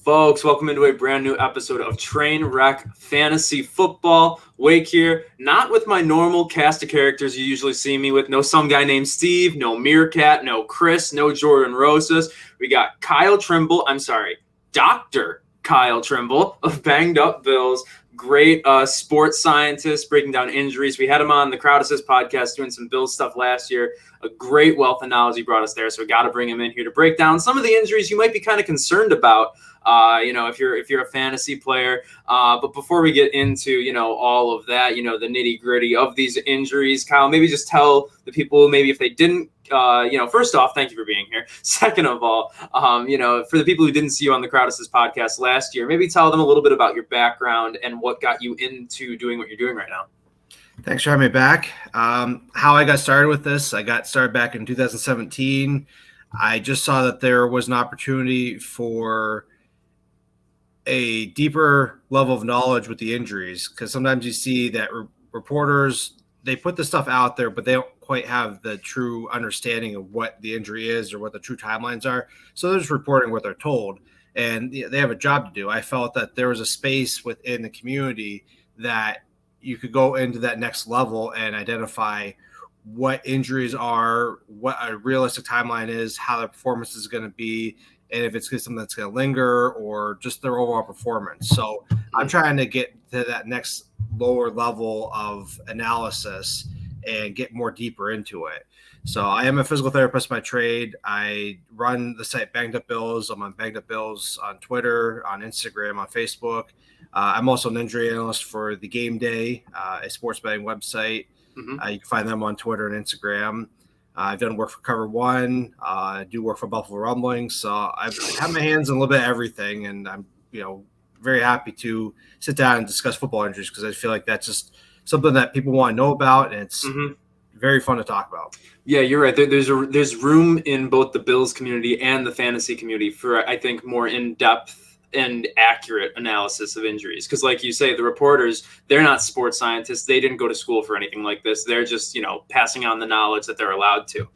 folks? Welcome into a brand new episode of Trainwreck Fantasy Football. Wake here, not with my normal cast of characters you usually see me with. No some guy named Steve, no Meerkat, no Chris, no Jordan Rosas. We got Dr. Kyle Trimble of Banged Up Bills. Great sports scientist breaking down injuries. We had him on the Crowd Assist podcast doing some Bills stuff last year. A great wealth of knowledge he brought us there, so we got to bring him in here to break down some of the injuries you might be kind of concerned about. If you're a fantasy player. But before we get into, all of that, the nitty gritty of these injuries, Kyle, maybe just tell the people, maybe if they didn't, first off, thank you for being here. Second of all, for the people who didn't see you on the Crowd Assist podcast last year, maybe tell them a little bit about your background and what got you into doing what you're doing right now. Thanks for having me back. How I got started with this, I got started back in 2017. I just saw that there was an opportunity for a deeper level of knowledge with the injuries, because sometimes you see that reporters, they put the stuff out there, but they don't quite have the true understanding of what the injury is or what the true timelines are. So they're just reporting what they're told, and they have a job to do. I felt that there was a space within the community that you could go into that next level and identify what injuries are, what a realistic timeline is, how the performance is going to be, and if it's something that's going to linger or just their overall performance. So I'm trying to get to that next lower level of analysis and get more deeper into it. So I am a physical therapist by trade. I run the site Banged Up Bills. I'm on Banged Up Bills on Twitter, on Instagram, on Facebook. I'm also an injury analyst for The Game Day, a sports betting website. You can find them on Twitter and Instagram. I've done work for Cover One. I do work for Buffalo Rumblings. So I've had my hands in a little bit of everything, and I'm, very happy to sit down and discuss football injuries, because I feel like that's just something that people want to know about, and it's very fun to talk about. Yeah, you're right. There's room in both the Bills community and the fantasy community for, I think, more in-depth and accurate analysis of injuries. Because like you say, the reporters, they're not sports scientists. They didn't go to school for anything like this. They're just, passing on the knowledge that they're allowed to.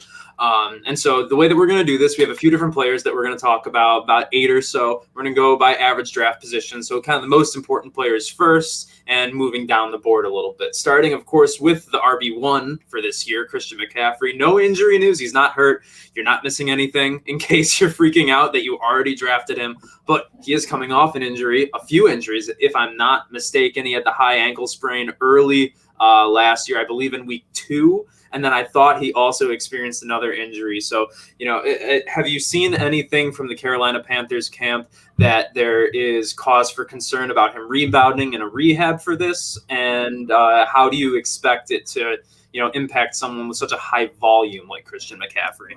And so the way that we're going to do this, we have a few different players that we're going to talk about 8 or so. We're going to go by average draft position. So kind of the most important players first and moving down the board a little bit. Starting, of course, with the RB1 for this year, Christian McCaffrey. No injury news. He's not hurt. You're not missing anything in case you're freaking out that you already drafted him. But he is coming off an injury, a few injuries, if I'm not mistaken. He had the high ankle sprain early last year, I believe in week 2. And then I thought he also experienced another injury. So, have you seen anything from the Carolina Panthers camp that there is cause for concern about him rebounding in a rehab for this? And how do you expect it to, impact someone with such a high volume like Christian McCaffrey?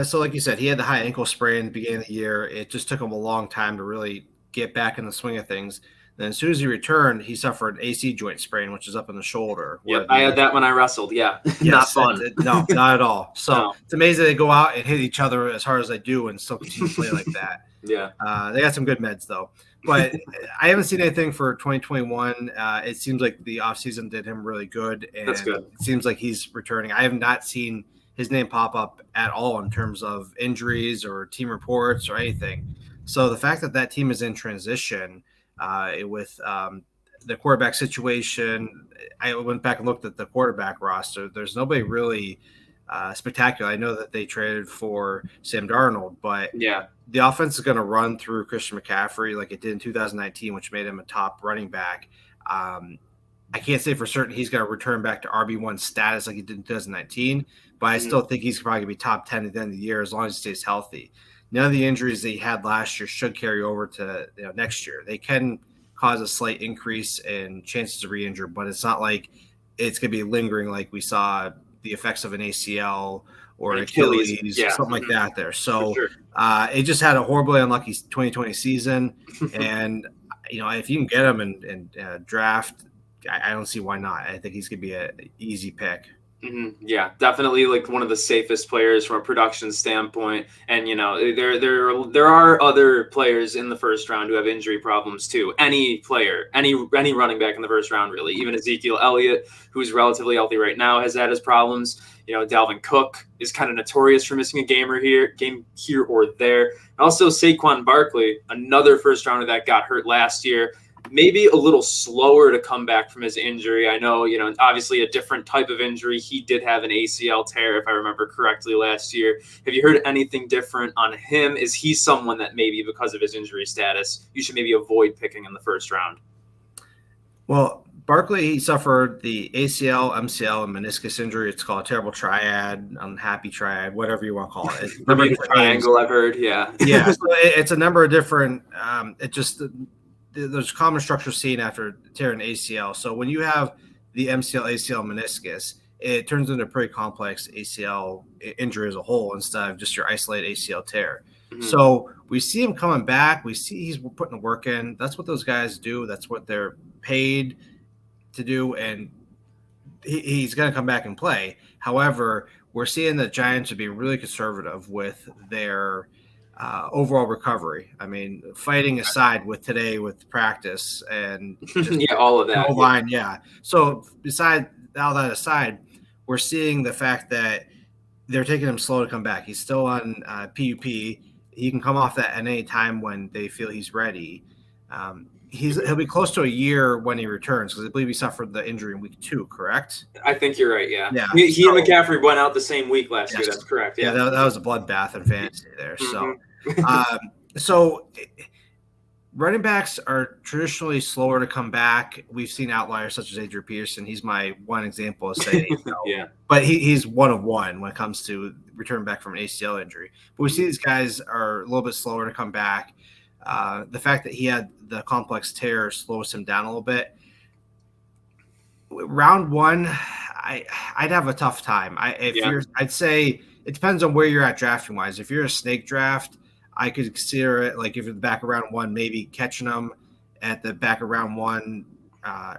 So like you said, he had the high ankle sprain at the beginning of the year. It just took him a long time to really get back in the swing of things. Then as soon as he returned, he suffered an AC joint sprain, which is up in the shoulder. Yeah, I had that when I wrestled. Yeah, not fun. No, not at all. So It's amazing they go out and hit each other as hard as they do and still continue to play like that. Yeah. They got some good meds, though. But I haven't seen anything for 2021. It seems like the offseason did him really good. And that's good. It seems like he's returning. I have not seen his name pop up at all in terms of injuries or team reports or anything. So the fact that team is in transition with the quarterback situation, I went back and looked at the quarterback roster. There's nobody really spectacular. I know that they traded for Sam Darnold, but the offense is going to run through Christian McCaffrey like it did in 2019, which made him a top running back. I can't say for certain he's going to return back to RB1 status like he did in 2019, but I still think he's probably going to be top 10 at the end of the year as long as he stays healthy. None of the injuries that he had last year should carry over to next year. They can cause a slight increase in chances of re-injure, but it's not like it's going to be lingering like we saw the effects of an ACL or an Achilles, something like that there. So it just had a horribly unlucky 2020 season. And, if you can get him and draft, I don't see why not. I think he's going to be an easy pick. Yeah, definitely like one of the safest players from a production standpoint. And there are other players in the first round who have injury problems too. Any player, any running back in the first round, really. Even Ezekiel Elliott, who's relatively healthy right now, has had his problems. Dalvin Cook is kind of notorious for missing a game here or there. And also Saquon Barkley, another first rounder that got hurt last year. Maybe a little slower to come back from his injury. I know, obviously a different type of injury. He did have an ACL tear, if I remember correctly, last year. Have you heard anything different on him? Is he someone that maybe because of his injury status, you should maybe avoid picking in the first round? Well, Barkley, he suffered the ACL, MCL, and meniscus injury. It's called a terrible triad, unhappy triad, whatever you want to call it. Bermuda Triangle, I've heard, yeah. Yeah, so it's a number of different there's common structure seen after tearing ACL. So when you have the MCL, ACL, meniscus, it turns into a pretty complex ACL injury as a whole instead of just your isolated ACL tear. Mm-hmm. So we see him coming back. We see he's putting the work in. That's what those guys do. That's what they're paid to do. And he's going to come back and play. However, we're seeing the Giants would be really conservative with their overall recovery. I mean, fighting aside with today with practice and all of that. Line, yeah. So beside all that aside, we're seeing the fact that they're taking him slow to come back. He's still on PUP. He can come off that at any time when they feel he's ready. He'll be close to a year when he returns because I believe he suffered the injury in week 2, correct? I think you're right, yeah. He and McCaffrey went out the same week last year. That's correct. Yeah, that was a bloodbath in fantasy there. So running backs are traditionally slower to come back. We've seen outliers such as Adrian Peterson. He's my one example of saying, but he's one of one when it comes to returning back from an ACL injury. But we see these guys are a little bit slower to come back. The fact that he had the complex tear slows him down a little bit. Round 1, I'd have a tough time. I'd say it depends on where you're at drafting wise. If you're a snake draft, I could consider it like if you're the back of round 1, maybe catching them at the back of round 1,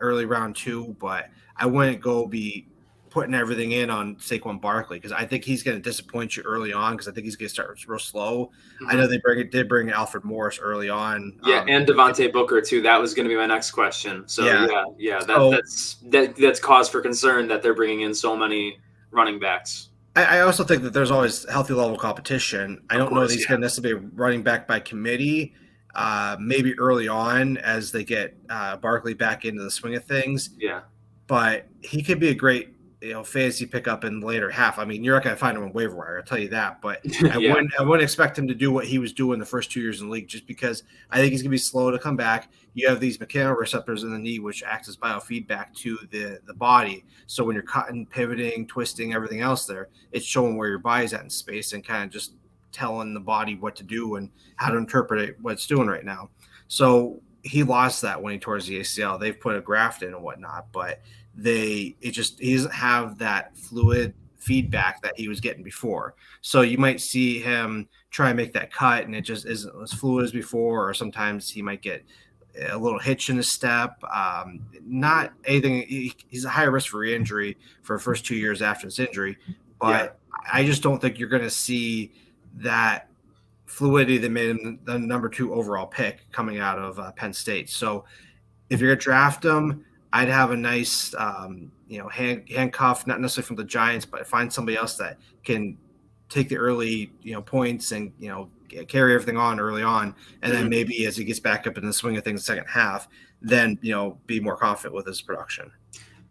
early round 2, but I wouldn't go be putting everything in on Saquon Barkley because I think he's going to disappoint you early on because I think he's going to start real slow. Mm-hmm. I know they did bring Alfred Morris early on. Yeah, and Devontae Booker too. That was going to be my next question. So that's cause for concern that they're bringing in so many running backs. I also think that there's always healthy level competition. I don't know if he's going to necessarily be running back by committee. Maybe early on as they get Barkley back into the swing of things. Yeah, but he could be a great fantasy pickup in the later half. I mean, you're not going to find him on waiver wire, I'll tell you that. But I wouldn't expect him to do what he was doing the first 2 years in the league, just because I think he's going to be slow to come back. You have these mechanoreceptors in the knee, which act as biofeedback to the body. So when you're cutting, pivoting, twisting, everything else there, it's showing where your body's at in space and kind of just telling the body what to do and how to interpret what it's doing right now. So he lost that when he tore the ACL. They've put a graft in and whatnot, but he doesn't have that fluid feedback that he was getting before. So you might see him try and make that cut and it just isn't as fluid as before, or sometimes he might get a little hitch in his step. Not anything. He's a higher risk for re-injury for the first 2 years after his injury, but I just don't think you're going to see that fluidity that made him the number 2 overall pick coming out of Penn State. So if you're going to draft him, I'd have a nice, handcuff, not necessarily from the Giants, but find somebody else that can take the early, points and, carry everything on early on. And then maybe as he gets back up in the swing of things the second half, then, be more confident with his production.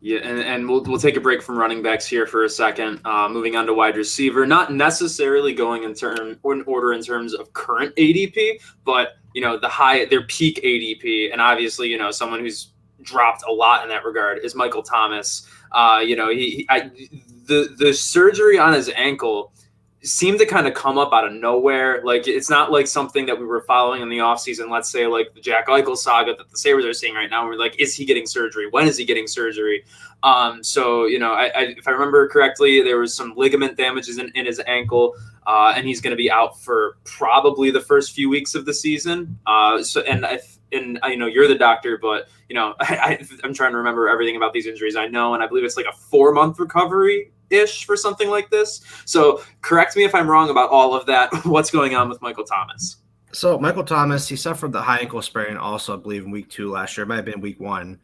Yeah, and we'll take a break from running backs here for a second. Moving on to wide receiver, not necessarily going in order in terms of current ADP, but their peak ADP, and obviously someone who's dropped a lot in that regard is Michael Thomas. The surgery on his ankle seemed to kind of come up out of nowhere. Like, it's not like something that we were following in the offseason, let's say like the Jack Eichel saga that the Sabres are seeing right now. We're like, is he getting surgery? When is he getting surgery? If I remember correctly, there was some ligament damages in his ankle, and he's going to be out for probably the first few weeks of the season. You're the doctor, but I'm trying to remember everything about these injuries I know, and I believe it's like a 4-month recovery ish for something like this. So correct me if I'm wrong about all of that. What's going on with Michael Thomas? So Michael Thomas, he suffered the high ankle sprain also, I believe, in week 2 last year. It might have been week 1.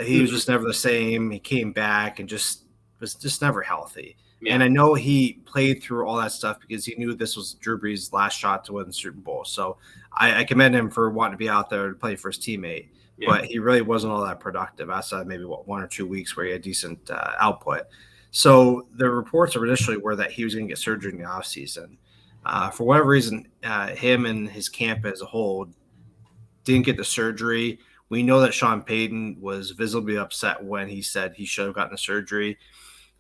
He was just never the same. He came back and just was just never healthy. Yeah. And I know he played through all that stuff because he knew this was Drew Brees' last shot to win the Super Bowl. So I commend him for wanting to be out there to play for his teammate. Yeah. But he really wasn't all that productive outside maybe 1 or 2 weeks where he had decent output. So the reports initially were that he was going to get surgery in the offseason. For whatever reason, him and his camp as a whole didn't get the surgery. We know that Sean Payton was visibly upset when he said he should have gotten the surgery.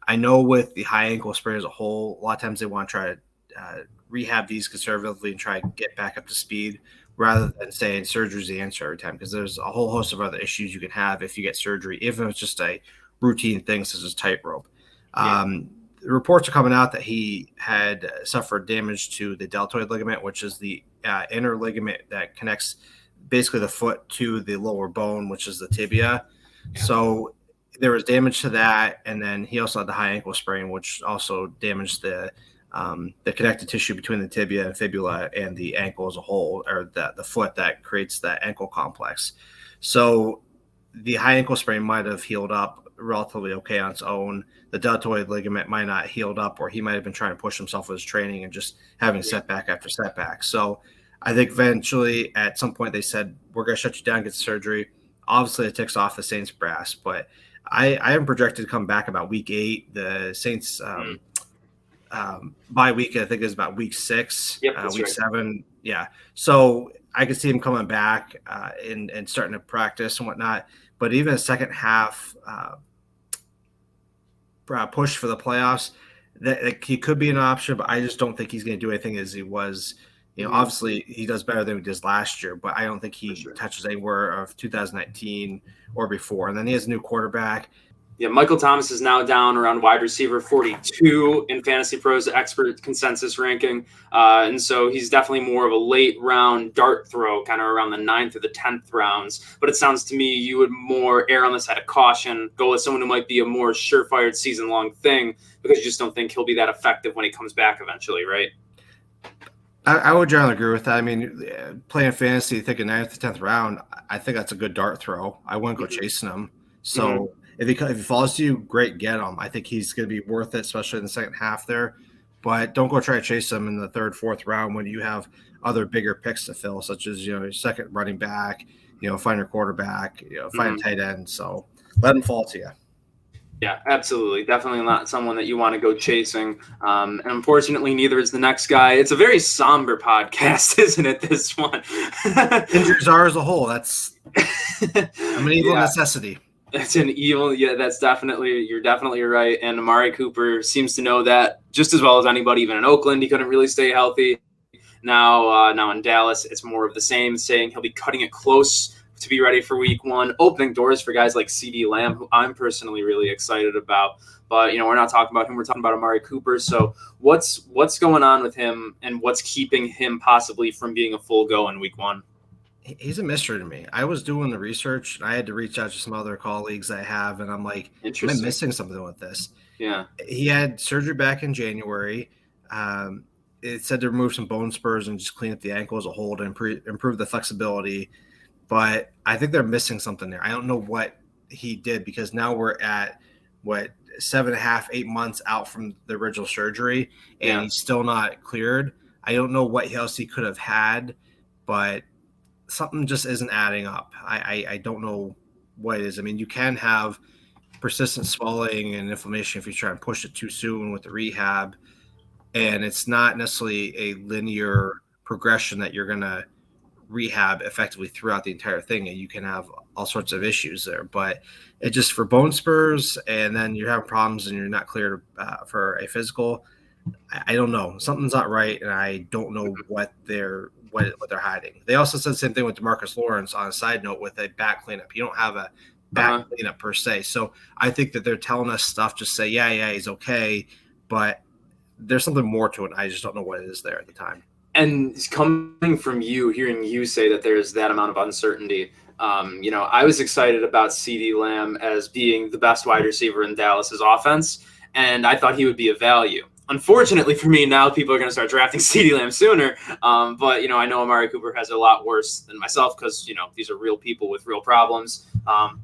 I know with the high ankle sprain as a whole, a lot of times they want to try to rehab these conservatively and try to get back up to speed rather than saying surgery is the answer every time, because there's a whole host of other issues you can have if you get surgery, even if it's just a routine thing such as tightrope. Yeah. The reports are coming out that he had suffered damage to the deltoid ligament, which is the inner ligament that connects basically the foot to the lower bone, which is the tibia. Yeah. So there was damage to that, and then he also had the high ankle sprain, which also damaged the connective tissue between the tibia and fibula and the ankle as a whole, or the foot that creates that ankle complex. So the high ankle sprain might have healed up relatively okay on its own. The deltoid ligament might not healed up, or he might have been trying to push himself with his training and just having setback after setback. So I think eventually at some point they said, we're going to shut you down, get the surgery. Obviously it ticks off the Saints brass, but I am projected to come back about week 8. The Saints bye week, I think, is about week 6, week right. 7. Yeah. So I could see him coming back and starting to practice and whatnot. But even a second half push for the playoffs, that he could be an option, but I just don't think he's going to do anything as he was. Obviously he does better than he did last year, but I don't think he touches anywhere of 2019 or before. And then he has a new quarterback. Yeah, Michael Thomas is now down around wide receiver 42 in Fantasy Pros expert consensus ranking. And so he's definitely more of a late round dart throw, kind of around the 9th or the 10th rounds. But it sounds to me you would more err on the side of caution, go with someone who might be a more surefire season-long thing, because you just don't think he'll be that effective when he comes back eventually, right? I would generally agree with that. I mean, playing fantasy, thinking 9th to 10th round, I think that's a good dart throw. I wouldn't go chasing him. So if he falls to you, great, get him. I think he's going to be worth it, especially in the second half there. But don't go try to chase him in the 3rd, 4th round when you have other bigger picks to fill, such as your second running back, find your quarterback, find a tight end. So let him fall to you. Yeah, absolutely. Definitely not someone that you want to go chasing. And unfortunately, neither is the next guy. It's a very somber podcast, isn't it, this one? Injuries are as a whole. That's an evil necessity. It's an evil. Yeah, you're definitely right. And Amari Cooper seems to know that just as well as anybody. Even in Oakland, he couldn't really stay healthy. Now in Dallas, it's more of the same, saying he'll be cutting it close to be ready for week 1, opening doors for guys like CeeDee Lamb, who I'm personally really excited about. But, we're not talking about him. We're talking about Amari Cooper. So what's going on with him, and what's keeping him possibly from being a full go in week 1? He's a mystery to me. I was doing the research, and I had to reach out to some other colleagues I have, and I'm like, am I missing something with this? Yeah. He had surgery back in January. It said to remove some bone spurs and just clean up the ankle as a whole to improve the flexibility. But I think they're missing something there. I don't know what he did, because now we're at 7.5, 8 months out from the original surgery, and he's still not cleared. I don't know what else he could have had, but something just isn't adding up. I don't know what it is. I mean, you can have persistent swelling and inflammation if you try and push it too soon with the rehab, and it's not necessarily a linear progression that you're going to rehab effectively throughout the entire thing, and you can have all sorts of issues there. But it just, for bone spurs, and then you're having problems and you're not cleared for a physical, I don't know. Something's not right, and I don't know what they're hiding. They also said the same thing with DeMarcus Lawrence on a side note with a back cleanup. You don't have a back cleanup per se. So I think that they're telling us stuff, just say, yeah, he's okay, but there's something more to it. I just don't know what it is there at the time. And coming from you, hearing you say that there's that amount of uncertainty, I was excited about CeeDee Lamb as being the best wide receiver in Dallas's offense. and I thought he would be a value. Unfortunately for me, now people are going to start drafting CeeDee Lamb sooner. But, I know Amari Cooper has it a lot worse than myself because, these are real people with real problems.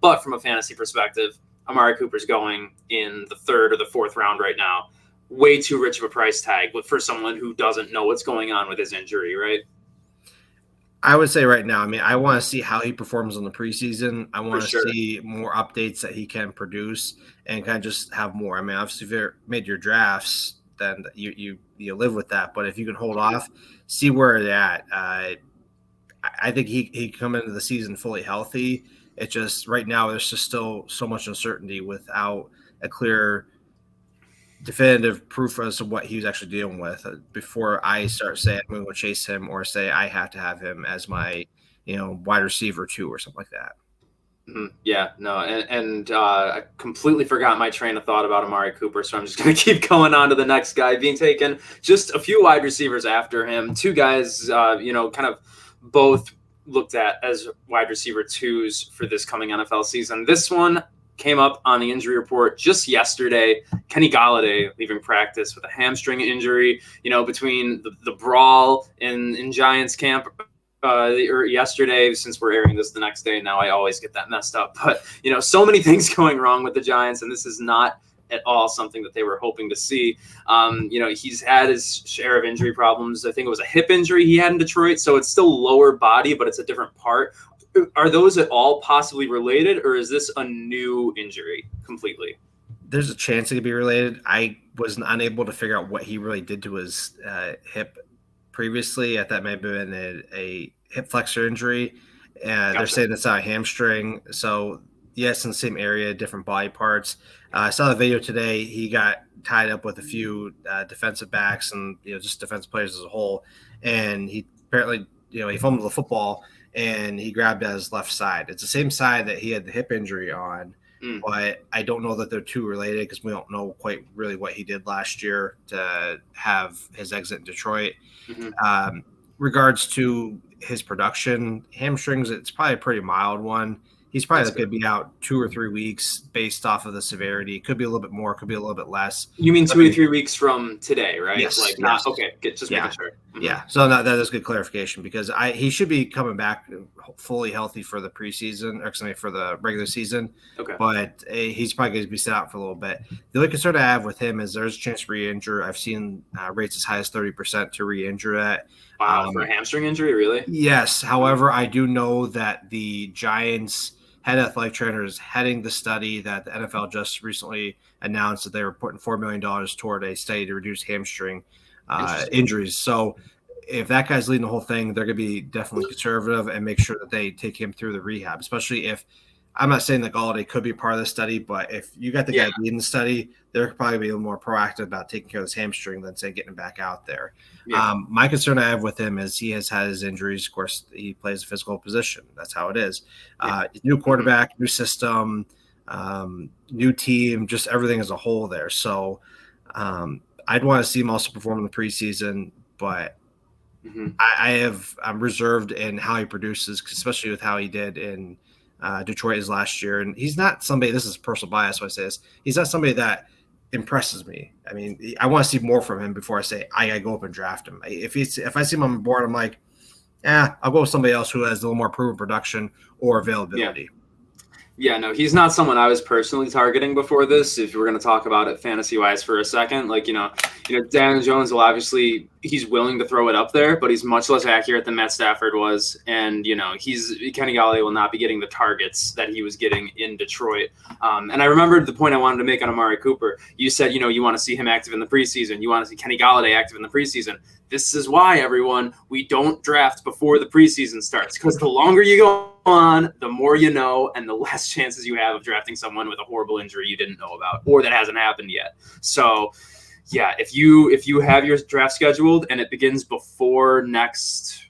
But from a fantasy perspective, Amari Cooper's going in the 3rd or the 4th round right now. Way too rich of a price tag for someone who doesn't know what's going on with his injury, right? I would say right now, I want to see how he performs in the preseason. I want to see more updates that he can produce and kind of just have more. Obviously, if you made your drafts, then you live with that. But if you can hold off, see where they're at. I think he come into the season fully healthy. It's just right now there's just still so much uncertainty without a clear definitive proof as to what he was actually dealing with before I start saying I'm going to chase him or say I have to have him as my, wide receiver 2 or something like that. Mm-hmm. Yeah, no. And I completely forgot my train of thought about Amari Cooper. So I'm just going to keep going on to the next guy being taken. Just a few wide receivers after him. 2 guys, kind of both looked at as wide receiver 2s for this coming NFL season. This one came up on the injury report just yesterday. Kenny Golladay leaving practice with a hamstring injury. Between the brawl in Giants camp or yesterday, since we're airing this the next day, now I always get that messed up. But so many things going wrong with the Giants, and this is not at all something that they were hoping to see. He's had his share of injury problems. I think it was a hip injury he had in Detroit, so it's still lower body, but it's a different part. Are those at all possibly related, or is this a new injury completely? There's a chance it could be related. I was unable to figure out what he really did to his hip previously. I thought it may have been a hip flexor injury. Gotcha. They're saying it's not a hamstring. So, yes, in the same area, different body parts. I saw the video today. He got tied up with a few defensive backs and just defensive players as a whole. And he apparently, he fumbled the football and he grabbed at his left side. It's the same side that he had the hip injury on, but I don't know that they're too related because we don't know quite really what he did last year to have his exit in Detroit. Mm-hmm. Regards to his production, hamstrings, it's probably a pretty mild one. He's probably going to be out 2 or 3 weeks based off of the severity. It could be a little bit more, could be a little bit less. You mean 2 to 3 weeks from today, right? Yes. Not okay. Just making sure. Mm-hmm. Yeah. So that is good clarification because he should be coming back fully healthy for the preseason, or for the regular season. Okay. But he's probably going to be set out for a little bit. The only concern I have with him is there's a chance to re-injure. I've seen rates as high as 30% to re-injure that. Wow, for a hamstring injury, really? Yes. However, I do know that the Giants head athletic trainer is heading the study that the NFL just recently announced that they were putting $4 million toward a study to reduce hamstring injuries. So if that guy's leading the whole thing, they're going to be definitely conservative and make sure that they take him through the rehab, especially if – I'm not saying that Golladay could be part of the study, but if you got the guy leading the study, they're probably be a little more proactive about taking care of his hamstring than, say, getting him back out there. Yeah. My concern I have with him is he has had his injuries. Of course, he plays a physical position. That's how it is. New quarterback, new system, new team, just everything as a whole there. So I'd want to see him also perform in the preseason, but I'm reserved in how he produces, especially with how he did in Detroit his last year. And he's not somebody, this is personal bias when I say this, he's not somebody that impresses me. I mean, I want to see more from him before I say I gotta go up and draft him. If I see him on board, I'm like, I'll go with somebody else who has a little more proven production or availability. Yeah, no, he's not someone I was personally targeting before this. If we're going to talk about it fantasy-wise for a second, Daniel Jones will obviously – he's willing to throw it up there, but he's much less accurate than Matt Stafford was. And, Kenny Golladay will not be getting the targets that he was getting in Detroit. And I remembered the point I wanted to make on Amari Cooper. You said, you want to see him active in the preseason. You want to see Kenny Golladay active in the preseason. This is why, everyone, we don't draft before the preseason starts, because the longer you go on, the more you know, and the less chances you have of drafting someone with a horrible injury you didn't know about or that hasn't happened yet. So, yeah, if you have your draft scheduled and it begins before next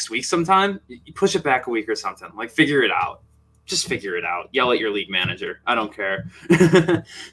week sometime, you push it back a week or something. Figure it out. Just figure it out. Yell at your league manager. I don't care.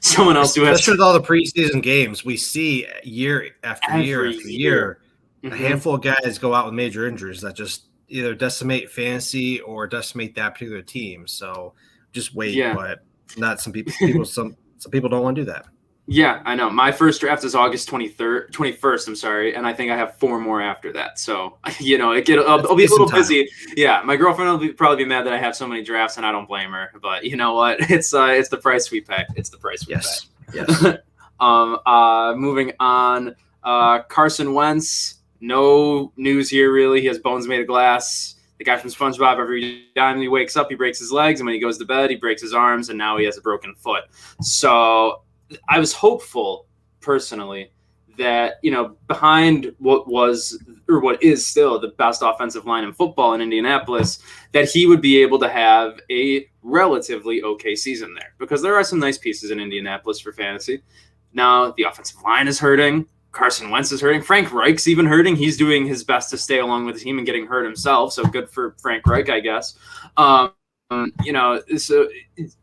Someone else who has. Especially with all the preseason games, we see year after year, a handful of guys go out with major injuries that just either decimate fantasy or decimate that particular team. So just wait, but not some people. Some people don't want to do that. Yeah, I know. My first draft is August 21st, I'm sorry, and I think I have 4 more after that. So, I'll be a little busy. Yeah, my girlfriend will probably be mad that I have so many drafts, and I don't blame her. But you know what? It's the price we pay. It's the price we pay. Yes. Moving on, Carson Wentz. No news here, really. He has bones made of glass. The guy from SpongeBob, every time he wakes up, he breaks his legs, and when he goes to bed, he breaks his arms, and now he has a broken foot. So I was hopeful, personally, that, behind what was or what is still the best offensive line in football in Indianapolis, that he would be able to have a relatively okay season there, because there are some nice pieces in Indianapolis for fantasy. Now, the offensive line is hurting. Carson Wentz is hurting. Frank Reich's even hurting. He's doing his best to stay along with the team and getting hurt himself. So good for Frank Reich, I guess. So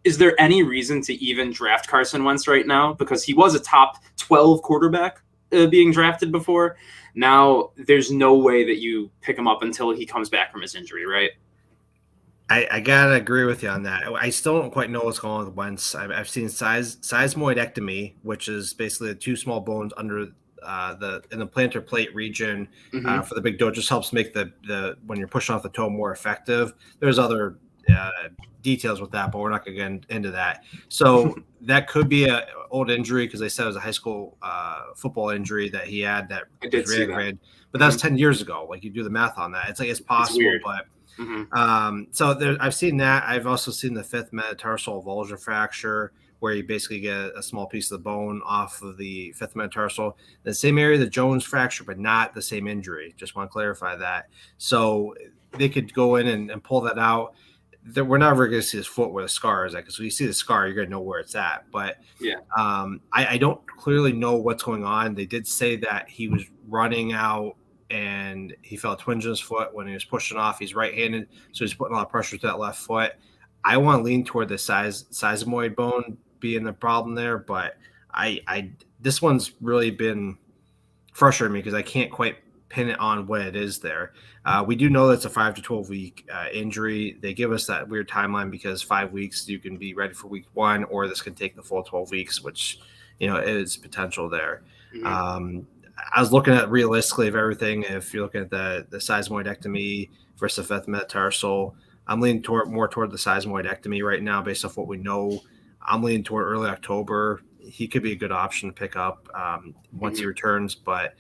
is there any reason to even draft Carson Wentz right now? Because he was a top 12 quarterback being drafted before. Now, there's no way that you pick him up until he comes back from his injury, right? I gotta agree with you on that. I still don't quite know what's going on with Wentz. I've seen seismoidectomy, which is basically the 2 small bones under in the plantar plate region for the big toe. It just helps make the when you're pushing off the toe more effective. There's other details with that, but we're not going to get into that. So that could be an old injury, because they said it was a high school football injury that he had that was reaggravated. But that's 10 years ago. Like, you do the math on that. It's possible, but so I've seen that. I've also seen the 5th metatarsal avulsion fracture, where you basically get a small piece of the bone off of the 5th metatarsal, the same area the Jones fracture, but not the same injury. Just want to clarify that. So they could go in and pull that out. We're never going to see his foot where the scar is at, because when you see the scar, you're going to know where it's at. But I don't clearly know what's going on. They did say that he was running out and he felt a twinge in his foot when he was pushing off. He's right-handed, so he's putting a lot of pressure to that left foot. I want to lean toward the sesamoid bone being the problem there, but this one's really been frustrating me, because I can't quite pin it on what it is there. We do know that's a 5 to 12 week injury. They give us that weird timeline, because 5 weeks you can be ready for week 1, or this can take the full 12 weeks, which is potential there. I was looking at realistically of everything. If you're looking at the seismoidectomy versus the 5th metatarsal, I'm leaning more toward the seismoidectomy right now, based off what we know. I'm leaning toward early October. He could be a good option to pick up once he returns, but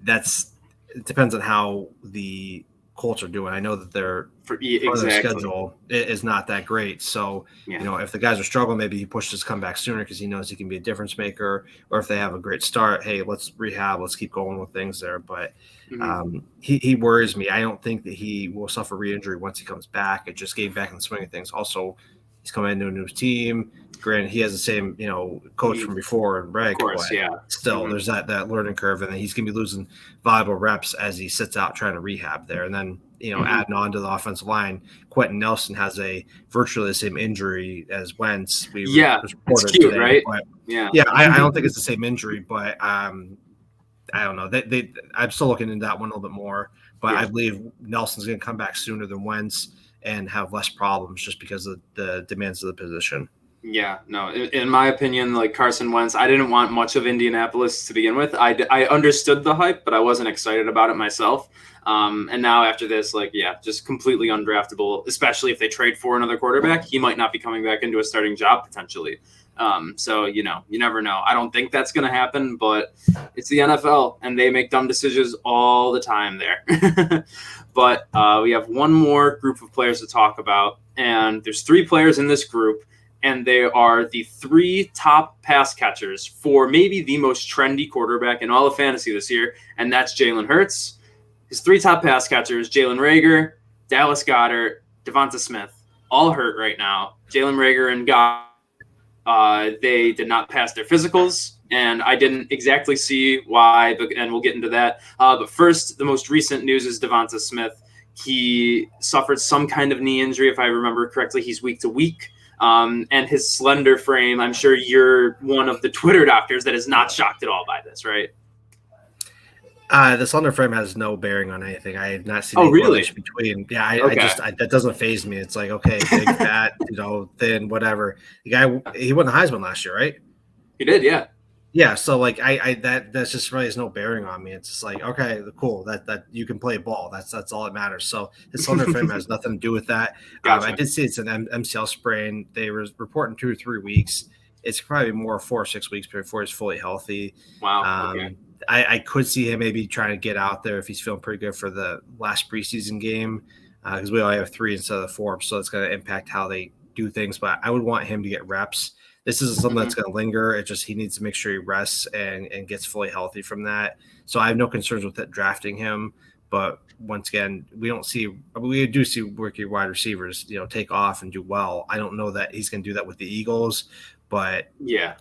it depends on how the Colts are doing. I know that their schedule is not that great. So, if the guys are struggling, maybe he pushes his comeback sooner, because he knows he can be a difference maker. Or if they have a great start, hey, let's rehab, let's keep going with things there. But he worries me. I don't think that he will suffer re-injury once he comes back. It just gave back in the swing of things. Also, he's coming into a new team. Granted, he has the same, coach from before, and Reg, but still, there's that learning curve, and then he's going to be losing valuable reps as he sits out trying to rehab there. And then, adding on to the offensive line, Quentin Nelson has a virtually the same injury as Wentz. It's cute, today, right? But, I don't think it's the same injury, but I don't know. I'm still looking into that one a little bit more, but I believe Nelson's going to come back sooner than Wentz and have less problems, just because of the demands of the position. Yeah, no, in my opinion, like Carson Wentz, I didn't want much of Indianapolis to begin with. I understood the hype, but I wasn't excited about it myself. And now after this, just completely undraftable, especially if they trade for another quarterback. He might not be coming back into a starting job potentially. So, you never know. I don't think that's going to happen, but it's the NFL, and they make dumb decisions all the time there. But we have one more group of players to talk about, and there's 3 players in this group. And they are the 3 top pass catchers for maybe the most trendy quarterback in all of fantasy this year, and that's Jalen Hurts. His 3 top pass catchers, Jalen Reagor, Dallas Goedert, Devonta Smith, all hurt right now. Jalen Reagor and Goedert, they did not pass their physicals, and I didn't exactly see why, and we'll get into that. But first, the most recent news is Devonta Smith. He suffered some kind of knee injury, if I remember correctly. He's week to week. And his slender frame, I'm sure you're one of the Twitter doctors that is not shocked at all by this, right? The slender frame has no bearing on anything. I have not seen any correlation between. Yeah, I that doesn't faze me. It's like, okay, big, fat, thin, whatever. The guy, he won the Heisman last year, right? He did, yeah. Yeah, so like that's just really has no bearing on me. It's just like, okay, cool, that you can play ball. That's all that matters. So his cylinder frame has nothing to do with that. I Gotcha. did see it's an MCL sprain. They were reporting 2 or 3 weeks. It's probably more 4 or 6 weeks before he's fully healthy. Wow. Okay. I could see him maybe trying to get out there if he's feeling pretty good for the last preseason game, because we only have 3 instead of the 4, so it's going to impact how they do things. But I would want him to get reps. This isn't something that's going to linger. It's just he needs to make sure he rests and gets fully healthy from that. So I have no concerns with it drafting him. But once again, we do see rookie wide receivers, take off and do well. I don't know that he's going to do that with the Eagles, but yeah,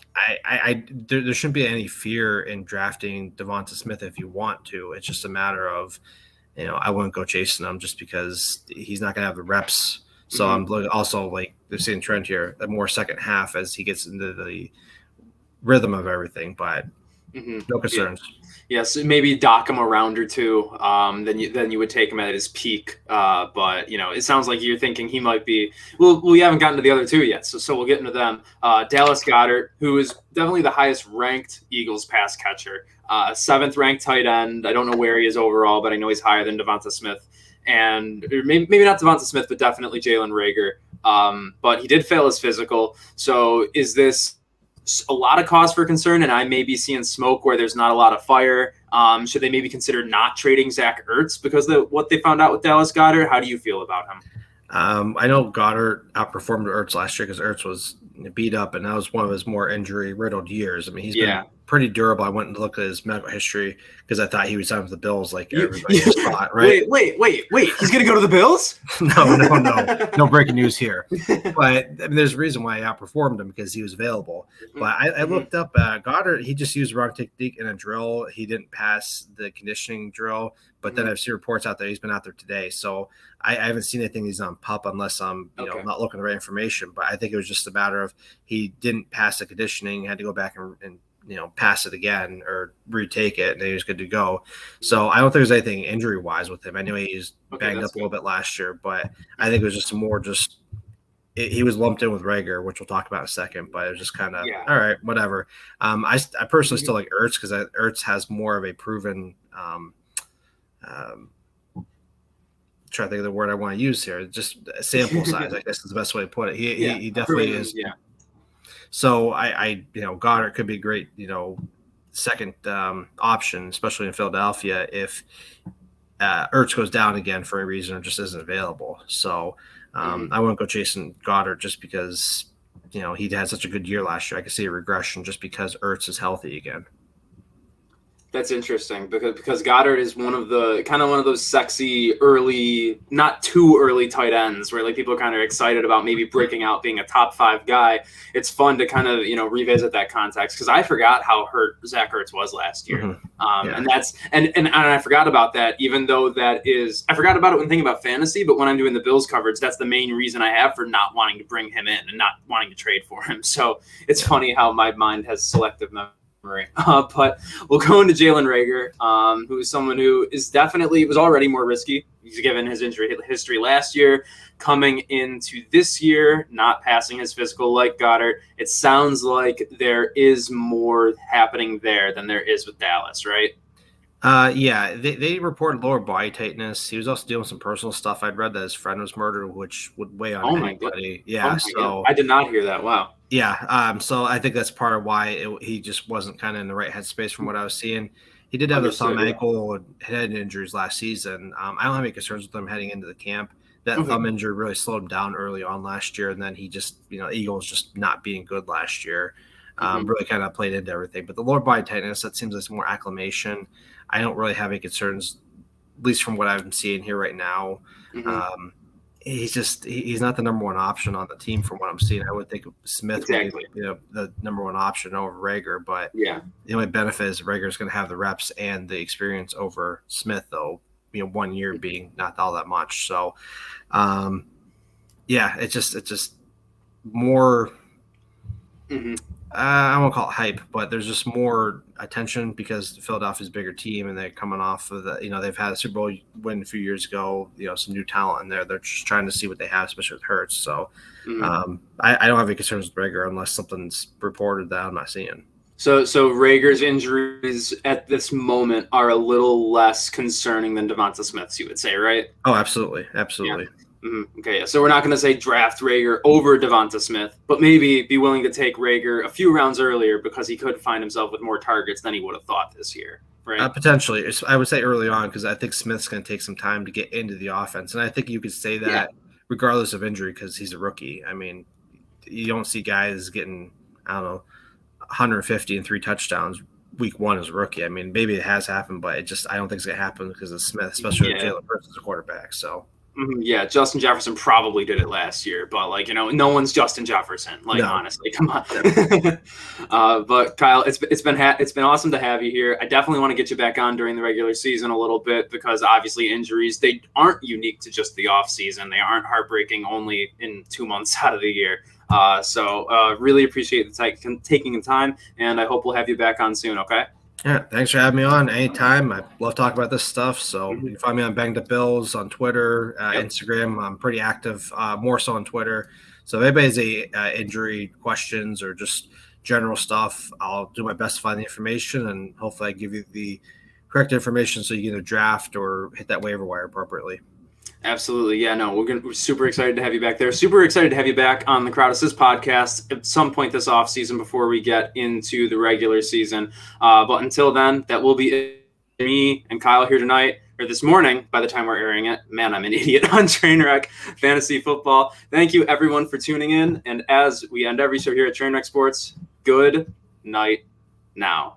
there shouldn't be any fear in drafting Devonta Smith if you want to. It's just a matter of, I wouldn't go chasing him just because he's not going to have the reps. So I'm also like the same trend here, a more second half as he gets into the rhythm of everything, but no concerns. Yeah, so maybe dock him a round or two. Then you would take him at his peak. But it sounds like you're thinking he might be. Well, we haven't gotten to the other two yet, so we'll get into them. Dallas Goedert, who is definitely the highest ranked Eagles pass catcher, 7th ranked tight end. I don't know where he is overall, but I know he's higher than Devonta Smith. And maybe not Devonta Smith, but definitely Jalen Reagor. But he did fail his physical. So is this a lot of cause for concern? And I may be seeing smoke where there's not a lot of fire. Should they maybe consider not trading Zach Ertz because of what they found out with Dallas Goedert? How do you feel about him? I know Goddard outperformed Ertz last year because Ertz was beat up, and that was one of his more injury-riddled years. I mean, he's been pretty durable. I went and looked at his medical history because I thought he would sign with the Bills like everybody just thought, right? Wait. He's going to go to the Bills? No breaking news here. But there's a reason why I outperformed him because he was available. But I looked up Goddard. He just used the wrong technique in a drill. He didn't pass the conditioning drill. But then I've seen reports out there he's been out there today. So I haven't seen anything he's on PUP unless I'm not looking at the right information. But I think it was just a matter of he didn't pass the conditioning, had to go back and pass it again or retake it, and he was good to go. So I don't think there's anything injury-wise with him. I know he's banged up a little bit last year, but I think it was just more he was lumped in with Reagor, which we'll talk about in a second, but it was just kind of, all right, whatever. I personally still like Ertz because Ertz has more of a proven try to think of the word I want to use here. Just sample size, I guess is the best way to put it. He definitely is. Yeah. So I Goddard could be a great, second option, especially in Philadelphia if Ertz goes down again for a reason or just isn't available. So I wouldn't go chasing Goddard just because, he had such a good year last year. I could see a regression just because Ertz is healthy again. That's interesting because Goddard is one of those sexy early, not too early tight ends where like people are kind of excited about maybe breaking out being a top 5 guy. It's fun to kind of revisit that context because I forgot how hurt Zach Ertz was last year, and I forgot about that. Even though I forgot about it when thinking about fantasy, but when I'm doing the Bills coverage, that's the main reason I have for not wanting to bring him in and not wanting to trade for him. So it's funny how my mind has selective memory. But we'll go into Jalen Reagor, who is someone who was already more risky. He's given his injury history last year, coming into this year, not passing his physical like Goddard. It sounds like there is more happening there than there is with Dallas, right? They reported lower body tightness. He was also dealing with some personal stuff. I'd read that his friend was murdered, which would weigh on anybody. Yeah, so I did not hear that. Wow. Yeah, so I think that's part of why he just wasn't kind of in the right headspace from what I was seeing. He did have the thumb ankle head injuries last season. I don't have any concerns with him heading into the camp. That thumb injury really slowed him down early on last year, and then he just, Eagles just not being good last year really kind of played into everything. But the lower body tightness, that seems like more acclimation. I don't really have any concerns, at least from what I'm seeing here right now. He's not the number one option on the team from what I'm seeing. I would think Smith would be the number one option over Reagor, but the only benefit is Reagor is going to have the reps and the experience over Smith, though 1 year being not all that much. So it's just more. I won't call it hype, but there's just more attention because Philadelphia's a bigger team and they're coming off of they've had a Super Bowl win a few years ago, some new talent in there. They're just trying to see what they have, especially with Hurts. So I don't have any concerns with Reagor unless something's reported that I'm not seeing. So Rager's injuries at this moment are a little less concerning than Devonta Smith's, you would say, right? Oh, absolutely. Absolutely. Yeah. Mm-hmm. Okay, yeah. So we're not going to say draft Rager over Devonta Smith, but maybe be willing to take Rager a few rounds earlier because he could find himself with more targets than he would have thought this year, right? Potentially. I would say early on because I think Smith's going to take some time to get into the offense. And I think you could say that regardless of injury because he's a rookie. I mean, you don't see guys getting, I don't know, 150 and 3 touchdowns week one as a rookie. I mean, maybe it has happened, but I don't think it's going to happen because of Smith, especially with Jalen Hurts as a quarterback. So, yeah, Justin Jefferson probably did it last year, but like, no one's Justin Jefferson. Like, honestly, come on. But Kyle, it's been awesome to have you here. I definitely want to get you back on during the regular season a little bit because obviously injuries, they aren't unique to just the off season. They aren't heartbreaking only in 2 months out of the year. So really appreciate taking the time, and I hope we'll have you back on soon. Okay. Yeah, thanks for having me on anytime. I love talking about this stuff. So you can find me on Banged Up Bills on Twitter, Instagram. I'm pretty active, more so on Twitter. So if anybody's injury questions or just general stuff, I'll do my best to find the information and hopefully I give you the correct information so you can either draft or hit that waiver wire appropriately. Absolutely. Yeah, no, we're super excited to have you back there. Super excited to have you back on the Crowd Assist podcast at some point this off season before we get into the regular season. But until then, that will be me and Kyle here tonight, or this morning by the time we're airing it. Man, I'm an idiot on Trainwreck Fantasy Football. Thank you, everyone, for tuning in. And as we end every show here at Trainwreck Sports, good night now.